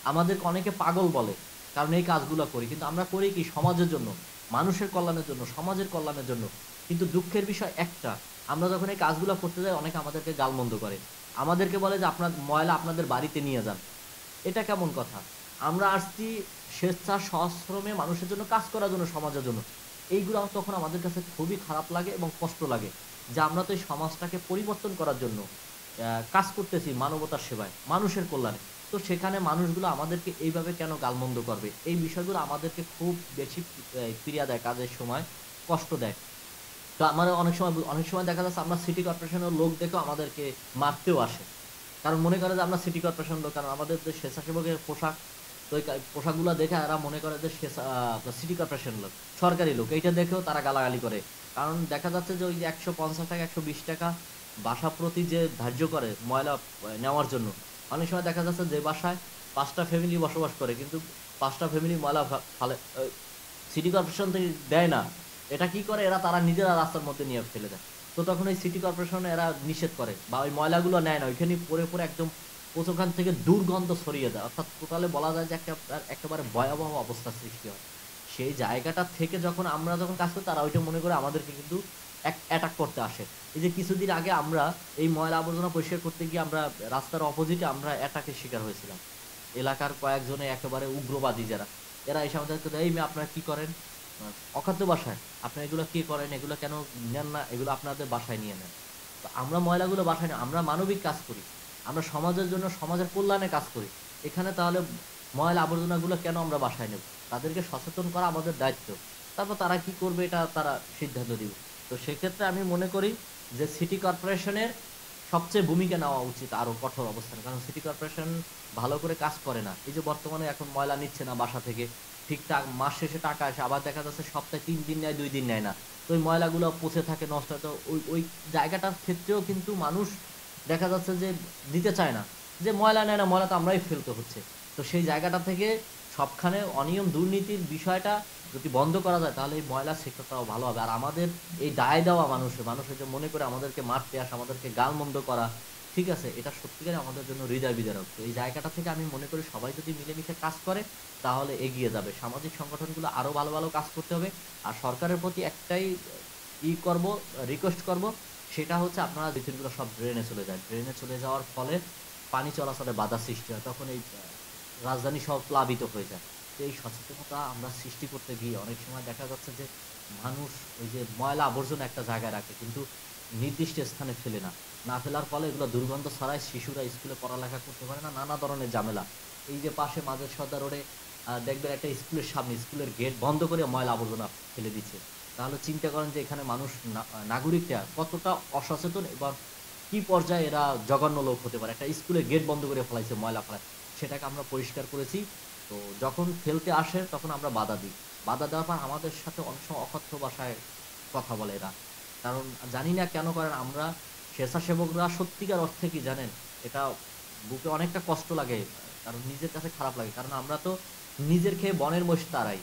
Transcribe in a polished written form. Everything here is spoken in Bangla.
আমাদেরকে অনেকে পাগল বলে, কারণ এই কাজগুলো করি। কিন্তু আমরা করি কি সমাজের জন্য, মানুষের কল্যাণের জন্য, সমাজের কল্যাণের জন্য। কিন্তু দুঃখের বিষয় একটা, আমরা যখন এই কাজগুলো করতে যাই অনেকে আমাদেরকে গালমন্দ করে। আমাদেরকে বলে যে আপনার ময়লা আপনাদের বাড়িতে নিয়ে যান। এটা কেমন কথা? আমরা আসছি স্বেচ্ছা সশ্রমে মানুষের জন্য কাজ করার জন্য, সমাজের জন্য। এইগুলা তখন আমাদের কাছে খুবই খারাপ লাগে এবং কষ্ট লাগে। যে আমরা তো এই সমাজটাকে পরিবর্তন করার জন্য কাজ করতেছি মানবতার সেবায়, মানুষের কল্যাণে। তো সেখানে মানুষগুলো আমাদেরকে এইভাবে কেন গালমন্দ করবে? এই বিষয়গুলো আমাদেরকে খুব বেশি পীড়া দেয় কাজের সময়, কষ্ট দেয়। তো আমার অনেক সময় দেখা যাচ্ছে আমরা সিটি কর্পোরেশনের লোক দেখেও আমাদেরকে মারতেও আসে। কারণ মনে করে যে আমরা সিটি কর্পোরেশন লোক, কারণ আমাদের যে স্বেচ্ছাসেবকের পোশাক, তো এই পোশাকগুলো দেখে এরা মনে করে যে আপনার সিটি কর্পোরেশন লোক, সরকারি লোক। এইটা দেখেও তারা গালাগালি করে। কারণ দেখা যাচ্ছে যে ওই যে ১৫০ টাকা ১২০ টাকা বাসা প্রতি যে ধার্য করে ময়লা নেওয়ার জন্য, অনেক সময় দেখা যাচ্ছে যে বাসায় ৫টা ফ্যামিলি বসবাস করে, কিন্তু ৫টা ফ্যামিলি ময়লা ফালে সিটি কর্পোরেশন থেকে দেয় না। এটা কি করে, এরা তারা নিজেরা রাস্তার মধ্যে নিয়ে ফেলে দেয়। তো তখন এই সিটি কর্পোরেশন এরা নিষেধ করে বা ওই ময়লাগুলো নেয় না, ওইখানে পরে পরে একদম ওখান থেকে দুর্গন্ধ ছড়িয়ে দেয়। অর্থাৎ টোটালে বলা যায় যে একেবারে ভয়াবহ অবস্থা সৃষ্টি হয়। সেই জায়গাটা থেকে আমরা যখন কাজ করি, তারা ওইটা মনে করে আমাদেরকে কিন্তু অ্যাটাক করতে আসে। এই যে কিছুদিন আগে আমরা এই ময়লা আবর্জনা পরিষ্কার করতে গিয়ে আমরা রাস্তার অপোজিটে আমরা অ্যাটাকের শিকার হয়েছিলাম। এলাকার কয়েকজনে একেবারে উগ্রবাদী যারা, এরা এসে আমাদেরকে দেয়, "এই মেয়ে আপনারা কি করেন? অখাদ্য বাসায় আপনারা এগুলো কি করেন? এগুলো কেন নেন না? এগুলো আপনাদের বাসায় নিয়ে নেন।" তো আমরা ময়লাগুলো বাসায় না, আমরা মানবিক কাজ করি। আমরা সমাজের জন্য, সমাজের কল্যাণে কাজ করি। এখানে তাহলে ময়লা আবর্জনাগুলো কেন আমরা বাসায় নেব? তাদেরকে সচেতন করা আমাদের দায়িত্ব। তারপর তারা কি করবে এটা তারা সিদ্ধান্ত দিবে। তো সেক্ষেত্রে আমি মনে করি যে সিটি কর্পোরেশনের সবচেয়ে ভূমিকা নেওয়া উচিত আরো কঠোর অবস্থানে। কারণ সিটি কর্পোরেশন ভালো করে কাজ করে না। এই যে বর্তমানে এখন ময়লা নিচ্ছে না বাসা থেকে। ঠিকঠাক মাস শেষে টাকা আসে। আবার দেখা যাচ্ছে সপ্তাহে ৩ দিন নেয়, ২ দিন নেয় না। তো ওই ময়লাগুলো পচে থাকে, নষ্ট হয়। তো ওই জায়গাটার ক্ষেত্রেও কিন্তু মানুষ দেখা যাচ্ছে যে দিতে চায় না। যে ময়লা নেয় না, ময়লা তো আমরাই ফেলতে হচ্ছে। তো সেই জায়গাটা থেকে সবখানে অনিয়ম দুর্নীতির বিষয়টা যদি বন্ধ করা যায়, তাহলে এই ময়লার সেক্টরটাও ভালো হবে। আর আমাদের এই দায় দেওয়া মানুষের যে মনে করে আমাদেরকে মারতে আসা, আমাদেরকে গালমন্দ করা, ঠিক আছে? এটা সত্যিকারের আমাদের জন্য হৃদয় বিদারক। তো এই জায়গাটা থেকে আমি মনে করি সবাই যদি মিলেমিশে কাজ করে, তাহলে এগিয়ে যাবে। সামাজিক সংগঠনগুলো আরো ভালো, ভালো কাজ করতে হবে। আর সরকারের প্রতি একটাই করব, রিকোয়েস্ট করব, সেটা হচ্ছে আপনারা বিদ্যুৎগুলো সব ড্রেনে চলে যায়। ড্রেনে চলে যাওয়ার ফলে পানি চলাচলে বাধা সৃষ্টি হয়। তখন এই রাজধানী সব প্লাবিত হয়ে যায়। তো এই সচেতনতা আমরা সৃষ্টি করতে গিয়ে অনেক সময় দেখা যাচ্ছে যে মানুষ ওই যে ময়লা আবর্জনা একটা জায়গায় রাখে, কিন্তু নির্দিষ্ট স্থানে ফেলে না। না ফেলার ফলে এগুলো দুর্গন্ধ ছড়ায়, শিশুরা স্কুলে পড়ালেখা করতে পারে না, নানা ধরনের ঝামেলা। এই যে পাশে মাঝের সর্দার রোডে দেখবেন একটা স্কুলের সামনে স্কুলের গেট বন্ধ করে ময়লা আবর্জনা ফেলে দিচ্ছে। তাহলে চিন্তা করেন যে এখানে মানুষ নাগরিকরা কতটা অসচেতন এবং কি পর্যায়ে এরা জঘন্য লোক হতে পারে। একটা স্কুলের গেট বন্ধ করে ফেলাইছে ময়লা ফেলায়। সেটাকে আমরা পরিষ্কার করেছি। তো যখন ফেলতে আসে তখন আমরা বাধা দিই। বাধা দেওয়ার পর আমাদের সাথে অনেক সময় অকথ্য ভাষায় কথা বলে এরা। কারণ জানি না কেন করেন, আমরা স্বেচ্ছাসেবকরা সত্যিকার অর্থে কি জানেন? এটা বুকে অনেকটা কষ্ট লাগে। কারণ নিজের কাছে খারাপ লাগে। কারণ আমরা তো নিজের খেয়ে বনের মহিষ তাড়াই।